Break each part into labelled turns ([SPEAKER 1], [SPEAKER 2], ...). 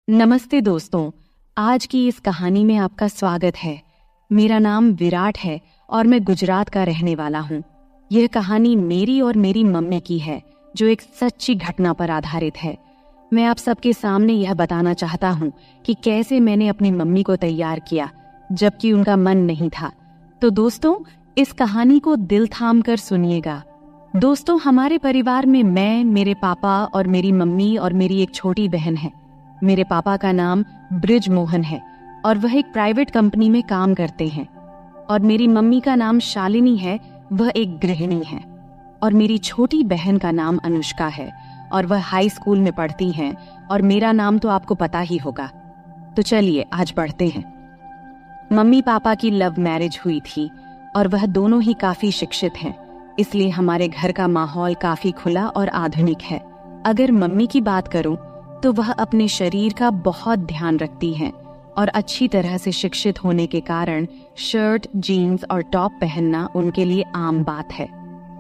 [SPEAKER 1] नमस्ते दोस्तों, आज की इस कहानी में आपका स्वागत है। मेरा नाम विराट है और मैं गुजरात का रहने वाला हूँ। यह कहानी मेरी और मेरी मम्मी की है, जो एक सच्ची घटना पर आधारित है। मैं आप सबके सामने यह बताना चाहता हूँ कि कैसे मैंने अपनी मम्मी को तैयार किया, जबकि उनका मन नहीं था। तो दोस्तों, इस कहानी को दिल थाम कर सुनिएगा। दोस्तों, हमारे परिवार में मैं, मेरे पापा और मेरी मम्मी और मेरी एक छोटी बहन है। मेरे पापा का नाम ब्रिज मोहन है और वह एक प्राइवेट कंपनी में काम करते हैं। और मेरी मम्मी का नाम शालिनी है, वह एक गृहिणी है। और मेरी छोटी बहन का नाम अनुष्का है और वह हाई स्कूल में पढ़ती हैं। और मेरा नाम तो आपको पता ही होगा। तो चलिए आज बढ़ते हैं। मम्मी पापा की लव मैरिज हुई थी और वह दोनों ही काफी शिक्षित हैं, इसलिए हमारे घर का माहौल काफी खुला और आधुनिक है। अगर मम्मी की बात करूं तो वह अपने शरीर का बहुत ध्यान रखती हैं और अच्छी तरह से शिक्षित होने के कारण शर्ट, जीन्स और टॉप पहनना उनके लिए आम बात है।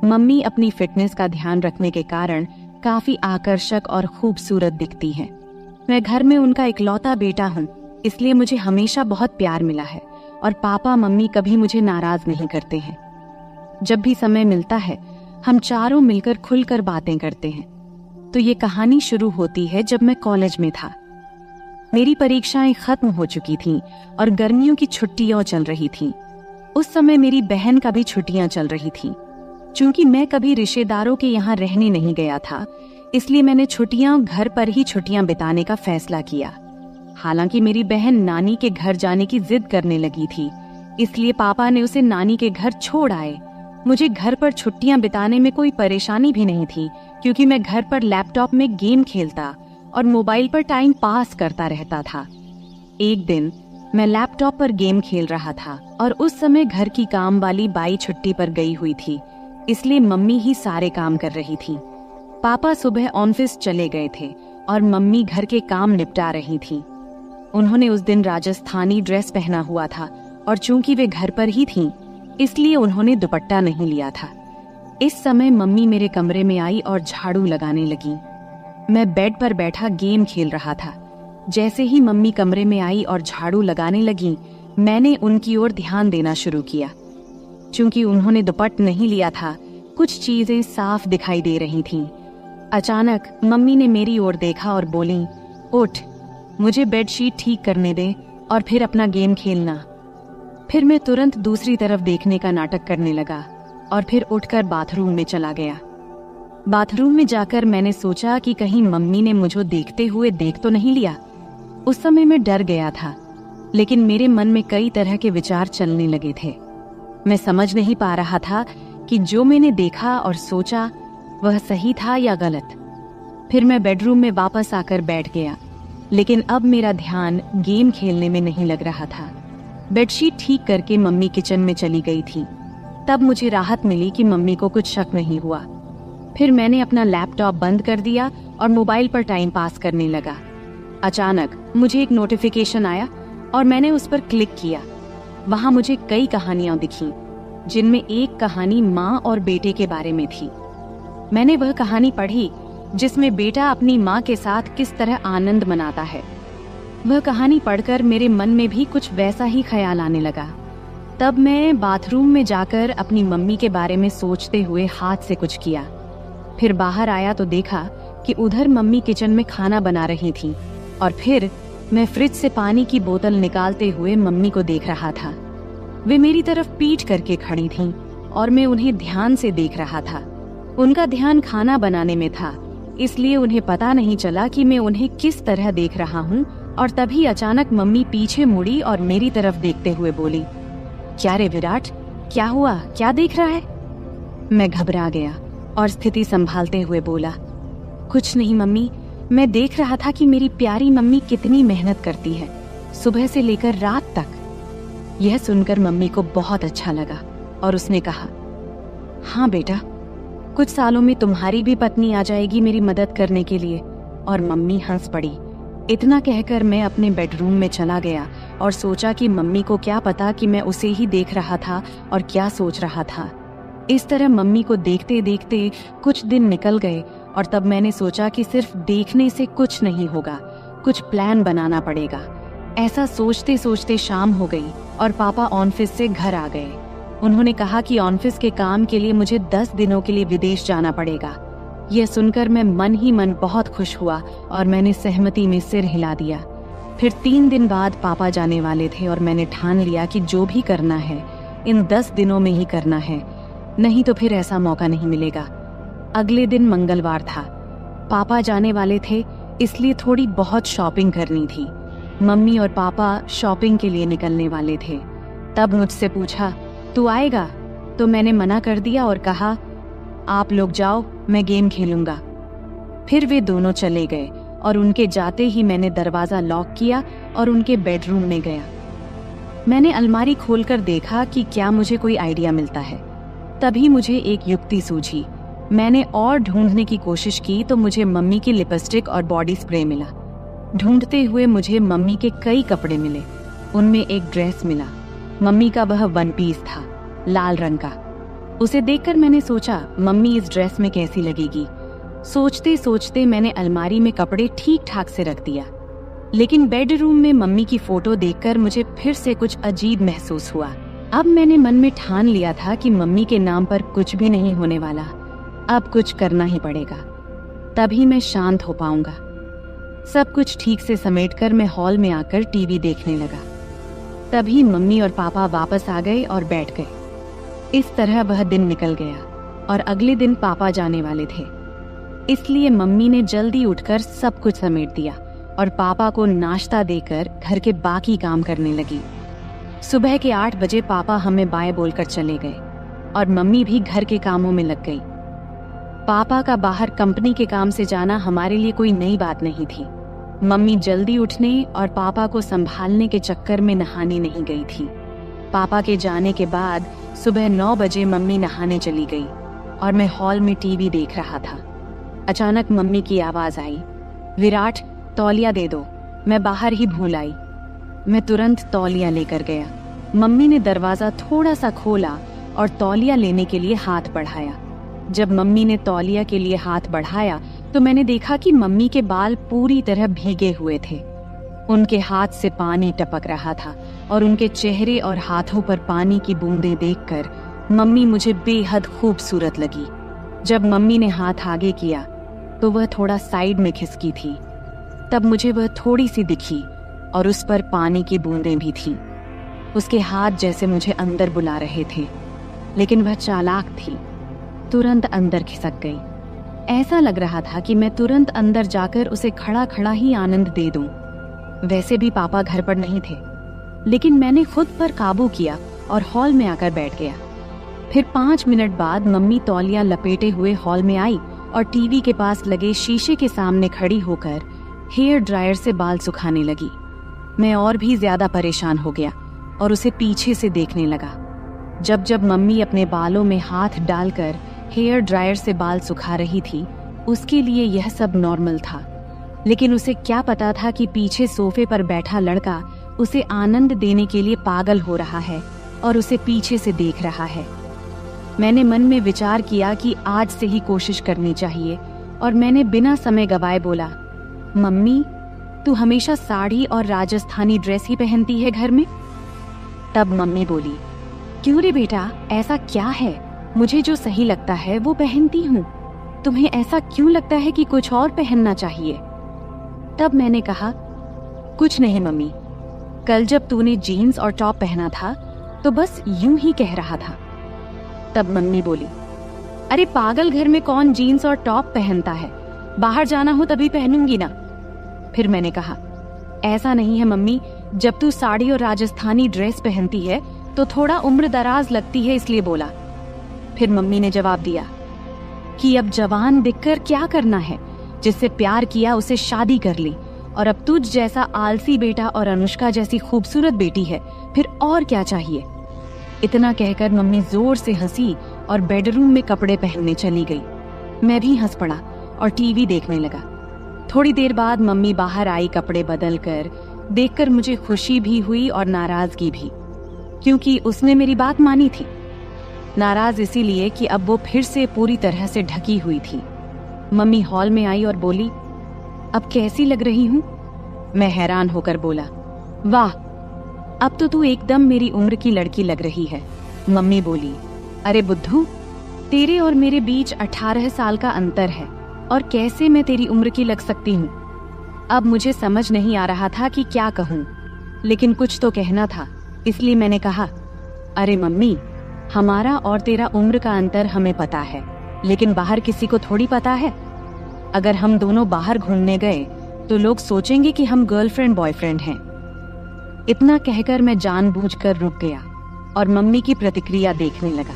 [SPEAKER 1] मम्मी अपनी फिटनेस का ध्यान रखने के कारण काफी आकर्षक और खूबसूरत दिखती हैं। मैं घर में उनका इकलौता बेटा हूँ, इसलिए मुझे हमेशा बहुत प्यार मिला है और पापा मम्मी कभी मुझे नाराज नहीं करते हैं। जब भी समय मिलता है हम चारों मिलकर खुलकर बातें करते हैं। तो ये कहानी शुरू होती है जब मैं कॉलेज में था। मेरी परीक्षाएं खत्म हो चुकी थीं और गर्मियों की छुट्टियां चल रही थीं। उस समय मेरी बहन का भी छुट्टियां चल रही थीं। चूंकि मैं कभी रिश्तेदारों के यहाँ रहने नहीं गया था, इसलिए मैंने छुट्टियां घर पर ही छुट्टियां बिताने का फैसला किया। हालांकि मेरी बहन नानी के घर जाने की जिद करने लगी थी, इसलिए पापा ने उसे नानी के घर छोड़ आए। मुझे घर पर छुट्टियां बिताने में कोई परेशानी भी नहीं थी, क्योंकि मैं घर पर लैपटॉप में गेम खेलता और मोबाइल पर टाइम पास करता रहता था। एक दिन मैं लैपटॉप पर गेम खेल रहा था और उस समय घर की काम वाली बाई छुट्टी पर गई हुई थी, इसलिए मम्मी ही सारे काम कर रही थी। पापा सुबह ऑफिस चले गए थे और मम्मी घर के काम निपटा रही थी। उन्होंने उस दिन राजस्थानी ड्रेस पहना हुआ था और चूंकि वे घर पर ही थीं, इसलिए उन्होंने दुपट्टा नहीं लिया था। इस समय मम्मी मेरे कमरे में आई और झाड़ू लगाने लगी। मैं बेड पर बैठा गेम खेल रहा था। जैसे ही मम्मी कमरे में आई और झाड़ू लगाने लगी, मैंने उनकी ओर ध्यान देना शुरू किया। चूंकि उन्होंने दुपट्टा नहीं लिया था, कुछ चीजें साफ दिखाई दे रही थीं। अचानक मम्मी ने मेरी ओर देखा और बोली, उठ, मुझे बेडशीट ठीक करने दे और फिर अपना गेम खेलना। फिर मैं तुरंत दूसरी तरफ देखने का नाटक करने लगा और फिर उठकर बाथरूम में चला गया। बाथरूम में जाकर मैंने सोचा कि कहीं मम्मी ने मुझे देखते हुए देख तो नहीं लिया। उस समय मैं डर गया था, लेकिन मेरे मन में कई तरह के विचार चलने लगे थे। मैं समझ नहीं पा रहा था कि जो मैंने देखा और सोचा वह सही था या गलत। फिर मैं बेडरूम में वापस आकर बैठ गया, लेकिन अब मेरा ध्यान गेम खेलने में नहीं लग रहा था। बेडशीट ठीक करके मम्मी किचन में चली गई थी। तब मुझे राहत मिली कि मम्मी को कुछ शक नहीं हुआ। फिर मैंने अपना लैपटॉप बंद कर दिया और मोबाइल पर टाइम पास करने लगा। अचानक मुझे एक नोटिफिकेशन आया और मैंने उस पर क्लिक किया। वहां मुझे कई कहानियां दिखीं, जिनमें एक कहानी माँ और बेटे के बारे में थी। मैंने वह कहानी पढ़ी जिसमें बेटा अपनी माँ के साथ किस तरह आनंद मनाता है। वह कहानी पढ़कर मेरे मन में भी कुछ वैसा ही ख्याल आने लगा। तब मैं बाथरूम में जाकर अपनी मम्मी के बारे में सोचते हुए हाथ से कुछ किया। फिर बाहर आया तो देखा कि उधर मम्मी किचन में खाना बना रही थी और फिर मैं फ्रिज से पानी की बोतल निकालते हुए मम्मी को देख रहा था। वे मेरी तरफ पीठ करके खड़ी थीं और मैं उन्हें ध्यान से देख रहा था। उनका ध्यान खाना बनाने में था, इसलिए उन्हें पता नहीं चला कि मैं उन्हें किस तरह देख रहा हूँ। और तभी अचानक मम्मी पीछे मुड़ी और मेरी तरफ देखते हुए बोली, क्या रे विराट, क्या हुआ, क्या देख रहा है? मैं घबरा गया और स्थिति संभालते हुए बोला, कुछ नहीं मम्मी, मैं देख रहा था कि मेरी प्यारी मम्मी कितनी मेहनत करती है, सुबह से लेकर रात तक। यह सुनकर मम्मी को बहुत अच्छा लगा और उसने कहा, हाँ बेटा, कुछ सालों में तुम्हारी भी पत्नी आ जाएगी मेरी मदद करने के लिए। और मम्मी हंस पड़ी। इतना कहकर मैं अपने बेडरूम में चला गया और सोचा कि मम्मी को क्या पता कि मैं उसे ही देख रहा था और क्या सोच रहा था। इस तरह मम्मी को देखते देखते कुछ दिन निकल गए और तब मैंने सोचा कि सिर्फ देखने से कुछ नहीं होगा, कुछ प्लान बनाना पड़ेगा। ऐसा सोचते सोचते शाम हो गई और पापा ऑफिस से घर आ गए। उन्होंने कहा कि ऑफिस के काम के लिए मुझे 10 दिनों के लिए विदेश जाना पड़ेगा। यह सुनकर मैं मन ही मन बहुत खुश हुआ और मैंने सहमति में सिर हिला दिया। फिर 3 दिन बाद पापा जाने वाले थे और मैंने ठान लिया कि जो भी करना है इन 10 दिनों में ही करना है, नहीं तो फिर ऐसा मौका नहीं मिलेगा। अगले दिन मंगलवार था। पापा जाने वाले थे, इसलिए थोड़ी बहुत शॉपिंग करनी थी। मम्मी और पापा शॉपिंग के लिए निकलने वाले थे। तब मुझसे पूछा, तू आएगा? तो मैंने मना कर दिया और कहा, आप लोग जाओ, मैं गेम खेलूंगा। फिर वे दोनों चले गए और उनके जाते ही मैंने दरवाजा लॉक किया और उनके बेडरूम में गया। मैंने अलमारी खोलकर देखा कि क्या मुझे कोई आइडिया मिलता है। तभी मुझे एक युक्ति सूझी। मैंने और ढूंढने की कोशिश की तो मुझे मम्मी की लिपस्टिक और बॉडी स्प्रे मिला। ढूंढते हुए मुझे मम्मी के कई कपड़े मिले। उनमें एक ड्रेस मिला। मम्मी का वह 1 पीस था, लाल रंग का। उसे देखकर मैंने सोचा, मम्मी इस ड्रेस में कैसी लगेगी। सोचते सोचते मैंने अलमारी में कपड़े ठीक ठाक से रख दिया। लेकिन बेडरूम में मम्मी की फोटो देखकर मुझे फिर से कुछ अजीब महसूस हुआ। अब मैंने मन में ठान लिया था कि मम्मी के नाम पर कुछ भी नहीं होने वाला। अब कुछ करना ही पड़ेगा, तभी मैं शांत हो पाऊंगा। सब कुछ ठीक से समेटकर मैं हॉल में आकर टीवी देखने लगा। तभी मम्मी और पापा वापस आ गए और बैठ गए। इस तरह वह दिन निकल गया और अगले दिन पापा जाने वाले थे। इसलिए मम्मी ने जल्दी उठकर सब कुछ समेट दिया और पापा को नाश्ता देकर घर के बाकी काम करने लगी। सुबह के 8 बजे पापा हमें बाय बोलकर चले गए और मम्मी भी घर के कामों में लग गई। पापा का बाहर कंपनी के काम से जाना हमारे लिए कोई नई बात नहीं थी। मम्मी जल्दी उठने और पापा को संभालने के चक्कर में नहाने नहीं गई थी। पापा के जाने के बाद सुबह 9 बजे मम्मी नहाने चली गई और मैं हॉल में टीवी देख रहा था। अचानक मम्मी की आवाज आई, विराट तौलिया दे दो। मैं बाहर ही भूल आई। मैं तुरंत तौलिया लेकर गया। मम्मी ने दरवाजा थोड़ा सा खोला और तौलिया लेने के लिए हाथ बढ़ाया। जब मम्मी ने तौलिया के लिए हाथ बढ़ाया तो मैंने देखा कि मम्मी के बाल पूरी तरह भीगे हुए थे। उनके हाथ से पानी टपक रहा था और उनके चेहरे और हाथों पर पानी की बूंदें देखकर मम्मी मुझे बेहद खूबसूरत लगी। जब मम्मी ने हाथ आगे किया तो वह थोड़ा साइड में खिसकी थी। तब मुझे वह थोड़ी सी दिखी और उस पर पानी की बूंदें भी थीं। उसके हाथ जैसे मुझे अंदर बुला रहे थे, लेकिन वह चालाक थी, तुरंत अंदर खिसक गई। ऐसा लग रहा था कि मैं तुरंत अंदर जाकर उसे खड़ा खड़ा ही आनंद दे दूं। वैसे भी पापा घर पर नहीं थे, लेकिन मैंने खुद पर काबू किया और हॉल में आकर बैठ गया। फिर 5 मिनट बाद मम्मी तौलिया लपेटे हुए हॉल में आई और टीवी के पास लगे शीशे के सामने खड़ी होकर हेयर ड्रायर से बाल सुखाने लगी। मैं और भी ज्यादा परेशान हो गया और उसे पीछे से देखने लगा। जब जब मम्मी अपने बालों में हाथ डालकर हेयर ड्रायर से बाल सुखा रही थी, उसके लिए यह सब नॉर्मल था। लेकिन उसे क्या पता था कि पीछे सोफे पर बैठा लड़का उसे आनंद देने के लिए पागल हो रहा है और उसे पीछे से देख रहा है। मैंने मन में विचार किया कि आज से ही कोशिश करनी चाहिए और मैंने बिना समय गवाए बोला, मम्मी तू हमेशा साड़ी और राजस्थानी ड्रेस ही पहनती है घर में? तब मम्मी बोली, क्यों रे बेटा, ऐसा क्या है? मुझे जो सही लगता है वो पहनती हूँ। तुम्हें ऐसा क्यों लगता है कि कुछ और पहनना चाहिए? तब मैंने कहा, कुछ नहीं मम्मी, कल जब तूने जीन्स और टॉप पहना था तो बस यूं ही कह रहा था। तब मम्मी बोली, अरे पागल, घर में कौन जीन्स और टॉप पहनता है? बाहर जाना हो तभी पहनूंगी ना। फिर मैंने कहा, ऐसा नहीं है मम्मी, जब तू साड़ी और राजस्थानी ड्रेस पहनती है तो थोड़ा उम्र दराज लगती है, इसलिए बोला। फिर मम्मी ने जवाब दिया कि अब जवान दिखकर क्या करना है, जिससे प्यार किया उसे शादी कर ली, और अब तुझ जैसा आलसी बेटा और अनुष्का जैसी खूबसूरत बेटी है, फिर और क्या चाहिए। इतना कहकर मम्मी जोर से हंसी और बेडरूम में कपड़े पहनने चली गई। मैं भी हंस पड़ा और टीवी देखने लगा। थोड़ी देर बाद मम्मी बाहर आई कपड़े बदल कर। देखकर मुझे खुशी भी हुई और नाराजगी भी, क्योंकि उसने मेरी बात मानी थी। नाराज इसीलिए कि अब वो फिर से पूरी तरह से ढकी हुई थी। मम्मी हॉल में आई और बोली, अब कैसी लग रही हूँ? मैं हैरान होकर बोला, वाह, अब तो तू एकदम मेरी उम्र की लड़की लग रही है। मम्मी बोली, अरे बुद्धू, तेरे और मेरे बीच 18 साल का अंतर है और कैसे मैं तेरी उम्र की लग सकती हूँ। अब मुझे समझ नहीं आ रहा था कि क्या कहूँ, लेकिन कुछ तो कहना था, इसलिए मैंने कहा, अरे मम्मी, हमारा और तेरा उम्र का अंतर हमें पता है, लेकिन बाहर किसी को थोड़ी पता है। अगर हम दोनों बाहर घूमने गए तो लोग सोचेंगे कि हम गर्लफ्रेंड बॉयफ्रेंड हैं। इतना कहकर मैं जानबूझकर रुक गया और मम्मी की प्रतिक्रिया देखने लगा।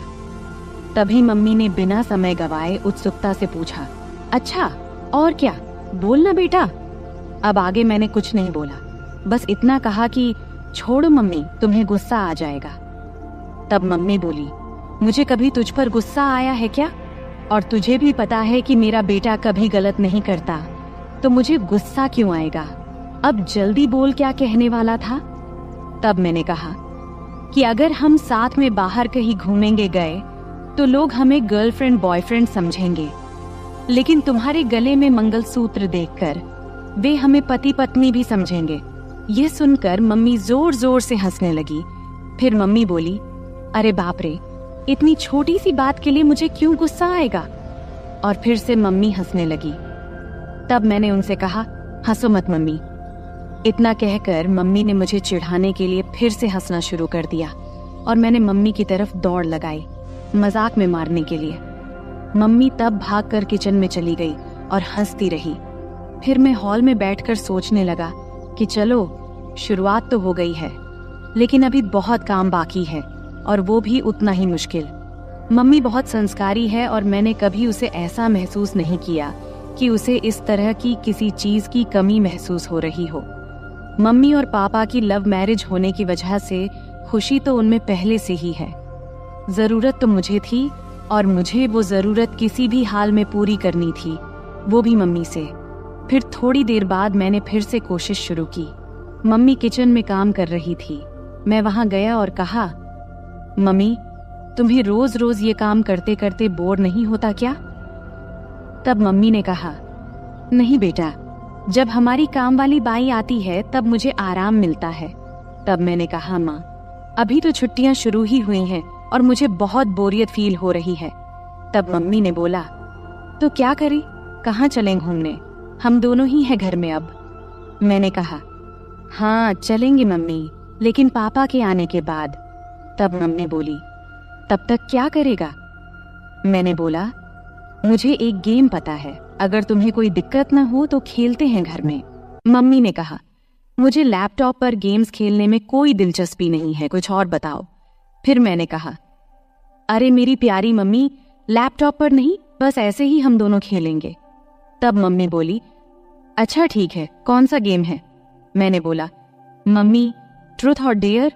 [SPEAKER 1] तभी मम्मी ने बिना समय गवाए उत्सुकता से पूछा, अच्छा और क्या, बोलना बेटा। अब आगे मैंने कुछ नहीं बोला, बस इतना कहा कि छोड़ो मम्मी, तुम्हें गुस्सा आ जाएगा। तब मम्मी बोली, मुझे कभी तुझ पर गुस्सा आया है क्या? और तुझे भी पता है कि मेरा बेटा कभी गलत नहीं करता, तो मुझे गुस्सा क्यों आएगा? अब जल्दी बोल, क्या कहने वाला था? तब मैंने कहा कि अगर हम साथ में बाहर कहीं घूमेंगे गए तो लोग हमें गर्लफ्रेंड बॉयफ्रेंड समझेंगे, लेकिन तुम्हारे गले में मंगलसूत्र देखकर वे हमें पति पत्नी भी समझेंगे। यह सुनकर मम्मी जोर जोर से हंसने लगी। फिर मम्मी बोली, अरे बाप रे, इतनी छोटी सी बात के लिए मुझे क्यों गुस्सा आएगा? और फिर से मम्मी हंसने लगी। तब मैंने उनसे कहा, हंसो मत मम्मी। इतना कहकर मम्मी ने मुझे चिढ़ाने के लिए फिर से हंसना शुरू कर दिया और मैंने मम्मी की तरफ दौड़ लगाई, मजाक में मारने के लिए। मम्मी तब भागकर किचन में चली गई और हंसती रही। फिर मैं हॉल में बैठकर सोचने लगा कि चलो, शुरुआत तो हो गई है, लेकिन अभी बहुत काम बाकी है और वो भी उतना ही मुश्किल। मम्मी बहुत संस्कारी है और मैंने कभी उसे ऐसा महसूस नहीं किया कि उसे इस तरह की किसी चीज की कमी महसूस हो रही हो। मम्मी और पापा की लव मैरिज होने की वजह से खुशी तो उनमें पहले से ही है। जरूरत तो मुझे थी और मुझे वो जरूरत किसी भी हाल में पूरी करनी थी, वो भी मम्मी से। फिर थोड़ी देर बाद मैंने फिर से कोशिश शुरू की। मम्मी किचन में काम कर रही थी। मैं वहां गया और कहा, मम्मी, तुम्हें रोज रोज ये काम करते करते बोर नहीं होता क्या? तब मम्मी ने कहा, नहीं बेटा, जब हमारी काम वाली बाई आती है तब मुझे आराम मिलता है। तब मैंने कहा, माँ, अभी तो छुट्टियां शुरू ही हुई हैं और मुझे बहुत बोरियत फील हो रही है। तब मम्मी ने बोला, तो क्या करें, कहाँ चलें घूमने? हम दोनों ही हैं घर में अब। मैंने कहा, हाँ चलेंगे मम्मी, लेकिन पापा के आने के बाद। तब मम्मी बोली, तब तक क्या करेगा? मैंने बोला, मुझे एक गेम पता है, अगर तुम्हें कोई दिक्कत न हो तो खेलते हैं घर में। मम्मी ने कहा, मुझे लैपटॉप पर गेम्स खेलने में कोई दिलचस्पी नहीं है, कुछ और बताओ। फिर मैंने कहा, अरे मेरी प्यारी मम्मी, लैपटॉप पर नहीं, बस ऐसे ही हम दोनों खेलेंगे। तब मम्मी बोली, अच्छा ठीक है, कौन सा गेम है? मैंने बोला, मम्मी, ट्रूथ और डेयर।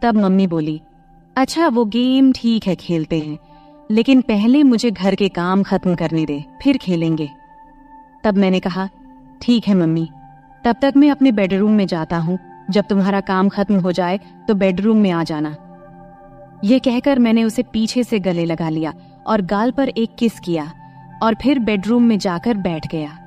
[SPEAKER 1] तब मम्मी बोली, अच्छा वो गेम ठीक है, खेलते हैं, लेकिन पहले मुझे घर के काम खत्म करने दे, फिर खेलेंगे। तब मैंने कहा, ठीक है मम्मी, तब तक मैं अपने बेडरूम में जाता हूँ, जब तुम्हारा काम खत्म हो जाए तो बेडरूम में आ जाना। यह कहकर मैंने उसे पीछे से गले लगा लिया और गाल पर एक किस किया और फिर बेडरूम में जाकर बैठ गया।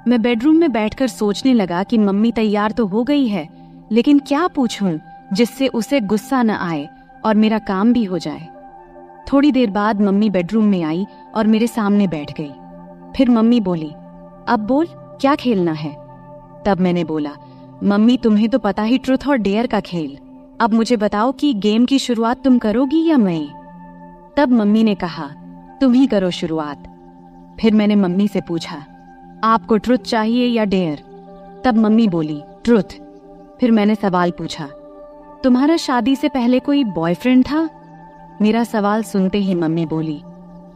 [SPEAKER 1] मैं बेडरूम में बैठकर सोचने लगा कि मम्मी तैयार तो हो गई है, लेकिन क्या पूछूं जिससे उसे गुस्सा न आए और मेरा काम भी हो जाए। थोड़ी देर बाद मम्मी बेडरूम में आई और मेरे सामने बैठ गई। फिर मम्मी बोली, अब बोल, क्या खेलना है? तब मैंने बोला, मम्मी तुम्हें तो पता ही ट्रूथ और डेयर का खेल, अब मुझे बताओ कि गेम की शुरुआत तुम करोगी या मैं? तब मम्मी ने कहा, तुम ही करो शुरुआत। फिर मैंने मम्मी से पूछा, आपको ट्रुथ चाहिए या डेयर? तब मम्मी बोली, ट्रुथ। फिर मैंने सवाल पूछा, तुम्हारा शादी से पहले कोई बॉयफ्रेंड था? मेरा सवाल सुनते ही मम्मी बोली,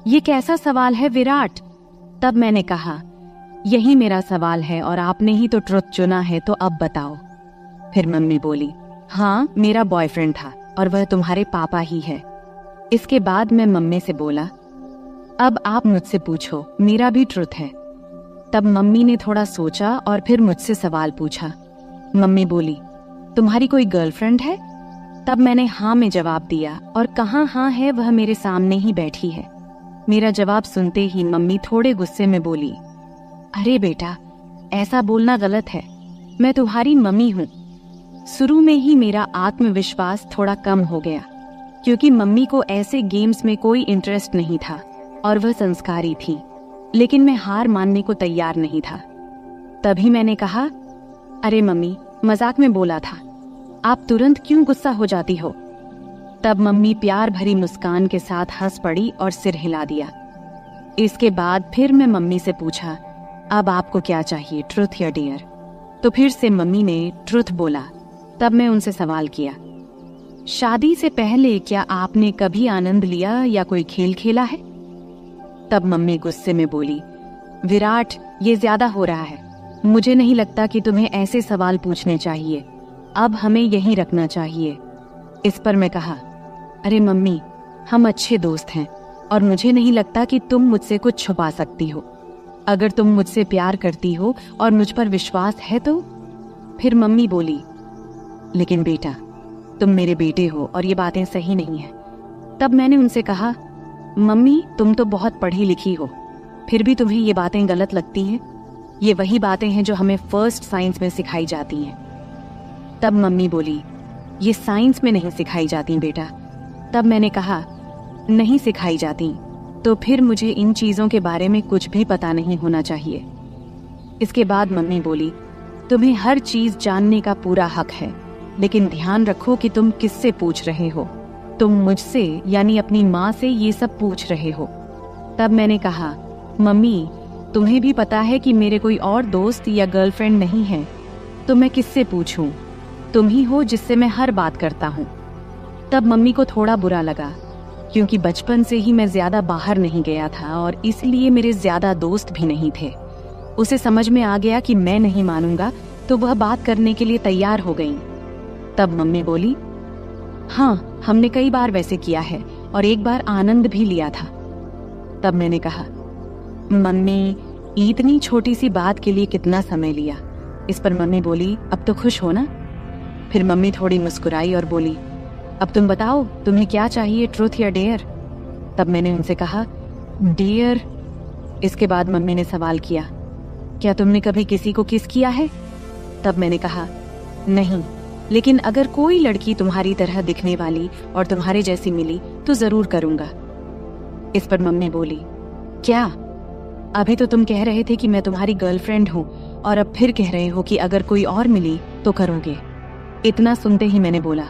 [SPEAKER 1] ये कैसा सवाल है विराट? तब मैंने कहा, यही मेरा सवाल है और आपने ही तो ट्रुथ चुना है, तो अब बताओ। फिर मम्मी बोली, हाँ मेरा बॉयफ्रेंड था और वह तुम्हारे पापा ही है। इसके बाद मैं मम्मी से बोला, अब आप मुझसे पूछो, मेरा भी ट्रुथ है। तब मम्मी ने थोड़ा सोचा और फिर मुझसे सवाल पूछा। मम्मी बोली, तुम्हारी कोई गर्लफ्रेंड है? तब मैंने हाँ में जवाब दिया और कहाँ हाँ है, वह मेरे सामने ही बैठी है। मेरा जवाब सुनते ही मम्मी थोड़े गुस्से में बोली, अरे बेटा, ऐसा बोलना गलत है, मैं तुम्हारी मम्मी हूँ। शुरू में ही मेरा आत्मविश्वास थोड़ा कम हो गया, क्योंकि मम्मी को ऐसे गेम्स में कोई इंटरेस्ट नहीं था और वह संस्कारी थी। लेकिन मैं हार मानने को तैयार नहीं था। तभी मैंने कहा, अरे मम्मी, मजाक में बोला था, आप तुरंत क्यों गुस्सा हो जाती हो? तब मम्मी प्यार भरी मुस्कान के साथ हंस पड़ी और सिर हिला दिया। इसके बाद फिर मैं मम्मी से पूछा, अब आपको क्या चाहिए, ट्रुथ या डेयर? तो फिर से मम्मी ने ट्रुथ बोला। तब मैं उनसे सवाल किया, शादी से पहले क्या आपने कभी आनंद लिया या कोई खेल खेला है? तब मम्मी गुस्से में बोली, विराट, ये ज्यादा हो रहा है। मुझे नहीं लगता कि तुम्हें ऐसे सवाल पूछने चाहिए। अब हमें यहीं रखना चाहिए। इस पर मैं कहा, अरे मम्मी, हम अच्छे दोस्त हैं और मुझे नहीं लगता कि तुम मुझसे कुछ छुपा सकती हो। अगर तुम मुझसे प्यार करती हो और मुझ पर विश्वास है तो। फिर मम्मी बोली, लेकिन बेटा, तुम मेरे बेटे हो और ये बातें सही नहीं है। तब मैंने उनसे कहा, मम्मी, तुम तो बहुत पढ़ी लिखी हो, फिर भी तुम्हें ये बातें गलत लगती हैं। ये वही बातें हैं जो हमें फर्स्ट साइंस में सिखाई जाती हैं। तब मम्मी बोली, ये साइंस में नहीं सिखाई जाती बेटा। तब मैंने कहा, नहीं सिखाई जाती तो फिर मुझे इन चीजों के बारे में कुछ भी पता नहीं होना चाहिए। इसके बाद मम्मी बोली, तुम्हें हर चीज जानने का पूरा हक है, लेकिन ध्यान रखो कि तुम किससे पूछ रहे हो। तुम मुझसे यानी अपनी माँ से ये सब पूछ रहे हो। तब मैंने कहा, मम्मी, तुम्हें भी पता है कि मेरे कोई और दोस्त या गर्लफ्रेंड नहीं है, तो मैं किससे पूछूं? तुम ही हो जिससे मैं हर बात करता हूँ। तब मम्मी को थोड़ा बुरा लगा, क्योंकि बचपन से ही मैं ज्यादा बाहर नहीं गया था और इसलिए मेरे ज्यादा दोस्त भी नहीं थे। उसे समझ में आ गया कि मैं नहीं मानूंगा, तो वह बात करने के लिए तैयार हो गई। तब मम्मी बोली, हाँ, हमने कई बार वैसे किया है और एक बार आनंद भी लिया था। तब मैंने कहा, मम्मी, इतनी छोटी सी बात के लिए कितना समय लिया? इस पर मम्मी बोली, अब तो खुश हो ना? फिर मम्मी थोड़ी मुस्कुराई और बोली, अब तुम बताओ, तुम्हें क्या चाहिए, ट्रुथ या डेयर? तब मैंने उनसे कहा, डेयर। इसके बाद मम्मी ने सवाल किया, क्या तुमने कभी किसी को किस किया है? तब मैंने कहा, नहीं, लेकिन अगर कोई लड़की तुम्हारी तरह दिखने वाली और तुम्हारे जैसी मिली तो जरूर करूंगा। इस पर मम्मी बोली, क्या? अभी तो तुम कह रहे थे कि मैं तुम्हारी गर्लफ्रेंड हूँ और अब फिर कह रहे हो कि अगर कोई और मिली तो करोगे। इतना सुनते ही मैंने बोला,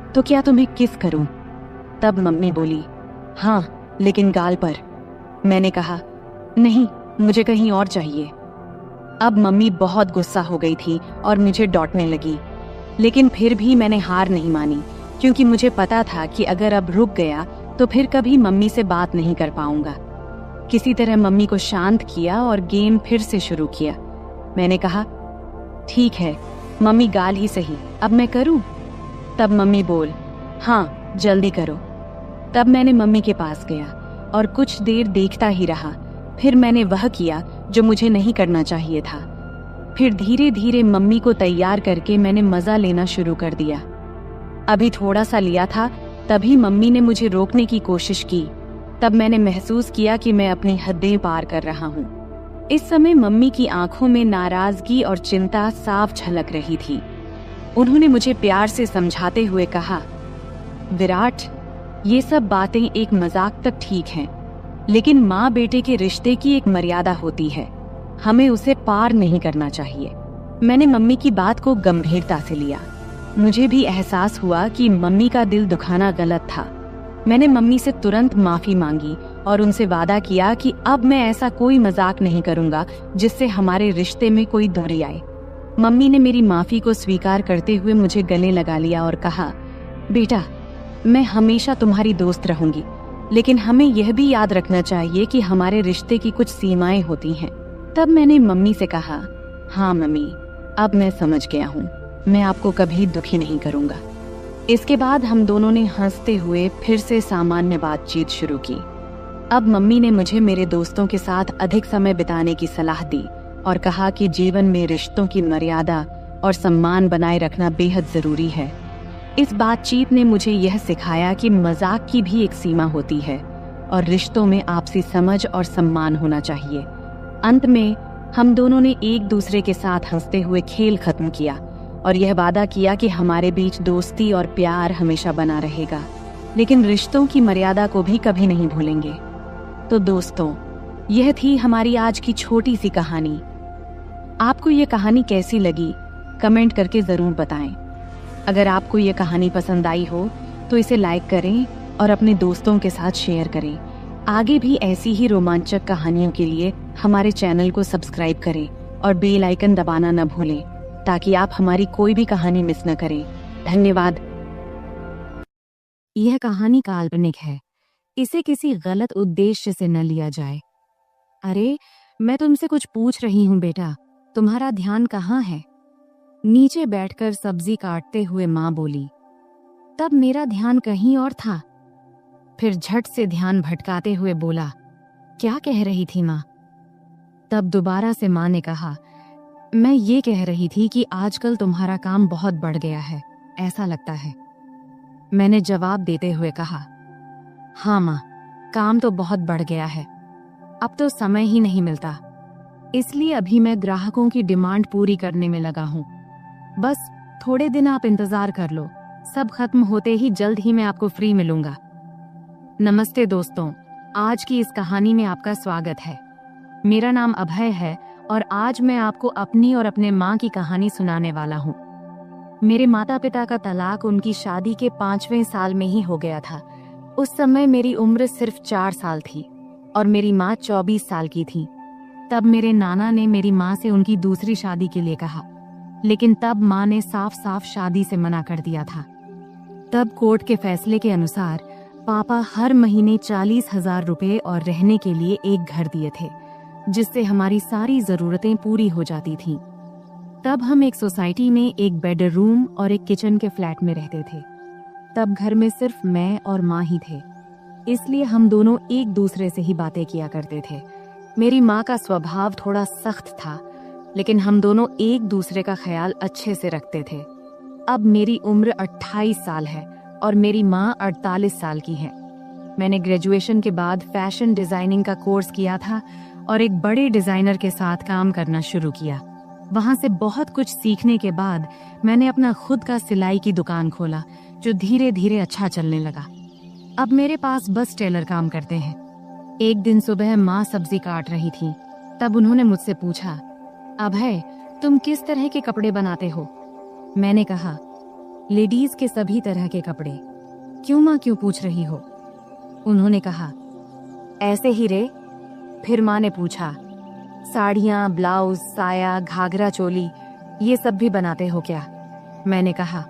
[SPEAKER 1] तो क्या तुम्हें किस करूं? तब मम्मी बोली, हाँ, लेकिन गाल पर। मैंने कहा, नहीं, मुझे कहीं और चाहिए। अब मम्मी बहुत गुस्सा हो गई थी और मुझे डांटने लगी, लेकिन फिर भी मैंने हार नहीं मानी, क्योंकि मुझे पता था कि अगर अब रुक गया तो फिर कभी मम्मी से बात नहीं कर पाऊंगा। किसी तरह मम्मी को शांत किया और गेम फिर से शुरू किया। मैंने कहा, ठीक है मम्मी, गाल ही सही, अब मैं करूं? तब मम्मी बोल, हाँ, जल्दी करो। तब मैंने मम्मी के पास गया और कुछ देर देखता ही रहा। फिर मैंने वह किया जो मुझे नहीं करना चाहिए था। फिर धीरे धीरे मम्मी को तैयार करके मैंने मजा लेना शुरू कर दिया। अभी थोड़ा सा लिया था, तभी मम्मी ने मुझे रोकने की कोशिश की। तब मैंने महसूस किया कि मैं अपनी हदें पार कर रहा हूँ। इस समय मम्मी की आंखों में नाराजगी और चिंता साफ झलक रही थी। उन्होंने मुझे प्यार से समझाते हुए कहा, विराट, ये सब बातें एक मजाक तक ठीक हैं, लेकिन माँ बेटे के रिश्ते की एक मर्यादा होती है, हमें उसे पार नहीं करना चाहिए। मैंने मम्मी की बात को गंभीरता से लिया। मुझे भी एहसास हुआ कि मम्मी का दिल दुखाना गलत था। मैंने मम्मी से तुरंत माफी मांगी और उनसे वादा किया कि अब मैं ऐसा कोई मजाक नहीं करूंगा जिससे हमारे रिश्ते में कोई दूरी आए। मम्मी ने मेरी माफी को स्वीकार करते हुए मुझे गले लगा लिया और कहा, बेटा, मैं हमेशा तुम्हारी दोस्त रहूंगी, लेकिन हमें यह भी याद रखना चाहिए कि हमारे रिश्ते की कुछ सीमाएं होती हैं। तब मैंने मम्मी से कहा, हाँ मम्मी, अब मैं समझ गया हूँ, मैं आपको कभी दुखी नहीं करूंगा। इसके बाद हम दोनों ने हंसते हुए फिर से सामान्य बातचीत शुरू की। अब मम्मी ने मुझे मेरे दोस्तों के साथ अधिक समय बिताने की सलाह दी और कहा कि जीवन में रिश्तों की मर्यादा और सम्मान बनाए रखना बेहद जरूरी है। इस बातचीत ने मुझे यह सिखाया कि मजाक की भी एक सीमा होती है और रिश्तों में आपसी समझ और सम्मान होना चाहिए। अंत में हम दोनों ने एक दूसरे के साथ हंसते हुए खेल खत्म किया और यह वादा किया कि हमारे बीच दोस्ती और प्यार हमेशा बना रहेगा, लेकिन रिश्तों की मर्यादा को भी कभी नहीं भूलेंगे। तो दोस्तों, यह थी हमारी आज की छोटी सी कहानी। आपको ये कहानी कैसी लगी कमेंट करके जरूर बताएं। अगर आपको ये कहानी पसंद आई हो तो इसे लाइक करें और अपने दोस्तों के साथ शेयर करें। आगे भी ऐसी ही रोमांचक कहानियों के लिए हमारे चैनल को सब्सक्राइब करें और बेल आइकन दबाना न भूलें ताकि आप हमारी कोई भी कहानी मिस न करें। धन्यवाद।
[SPEAKER 2] यह कहानी काल्पनिक है, इसे किसी गलत उद्देश्य से न लिया जाए। अरे, मैं तुमसे कुछ पूछ रही हूँ बेटा, तुम्हारा ध्यान कहाँ है? नीचे बैठकर सब्जी काटते हुए माँ बोली। तब मेरा ध्यान कहीं और था। फिर झट से ध्यान भटकाते हुए बोला, क्या कह रही थी माँ? तब दोबारा से माँ ने कहा, मैं ये कह रही थी कि आजकल तुम्हारा काम बहुत बढ़ गया है, ऐसा लगता है। मैंने जवाब देते हुए कहा, हाँ माँ, काम तो बहुत बढ़ गया है, अब तो समय ही नहीं मिलता, इसलिए अभी मैं ग्राहकों की डिमांड पूरी करने में लगा हूँ। बस थोड़े दिन आप इंतजार कर लो, सब खत्म होते ही जल्द ही मैं आपको फ्री मिलूंगा। नमस्ते दोस्तों, आज की इस कहानी में आपका स्वागत है। मेरा नाम अभय है और आज मैं आपको अपनी और अपने माँ की कहानी सुनाने वाला हूँ। मेरे माता पिता का तलाक उनकी शादी के 5वें साल में ही हो गया था। उस समय मेरी उम्र सिर्फ 4 साल थी और मेरी माँ 24 साल की थी। तब मेरे नाना ने मेरी माँ से उनकी दूसरी शादी के लिए कहा, लेकिन तब माँ ने साफ साफ शादी से मना कर दिया था। तब कोर्ट के फैसले के अनुसार पापा हर महीने 40,000 रुपए और रहने के लिए एक घर दिए थे, जिससे हमारी सारी जरूरतें पूरी हो जाती थीं। तब हम एक सोसाइटी में एक बेडरूम और एक किचन के फ्लैट में रहते थे। तब घर में सिर्फ मैं और माँ ही थे, इसलिए हम दोनों एक दूसरे से ही बातें किया करते थे। मेरी माँ का स्वभाव थोड़ा सख्त था, लेकिन हम दोनों एक दूसरे का ख्याल अच्छे से रखते थे। अब मेरी उम्र 28 साल है और मेरी माँ 48 साल की है। मैंने ग्रेजुएशन के बाद फैशन डिजाइनिंग का कोर्स किया था और एक बड़े डिजाइनर के साथ काम करना शुरू किया। वहां से बहुत कुछ सीखने के बाद मैंने अपना खुद का सिलाई की दुकान खोला, जो धीरे धीरे अच्छा चलने लगा। अब मेरे पास बस टेलर काम करते हैं। एक दिन सुबह माँ सब्जी काट रही थी, तब उन्होंने मुझसे पूछा, अभय, तुम किस तरह के कपड़े बनाते हो? मैंने कहा, लेडीज के सभी तरह के कपड़े। क्यों माँ, क्यों पूछ रही हो? उन्होंने कहा, ऐसे ही रे। फिर माँ ने पूछा, साड़ियाँ, ब्लाउज, साया, घाघरा चोली, ये सब भी बनाते हो क्या? मैंने कहा,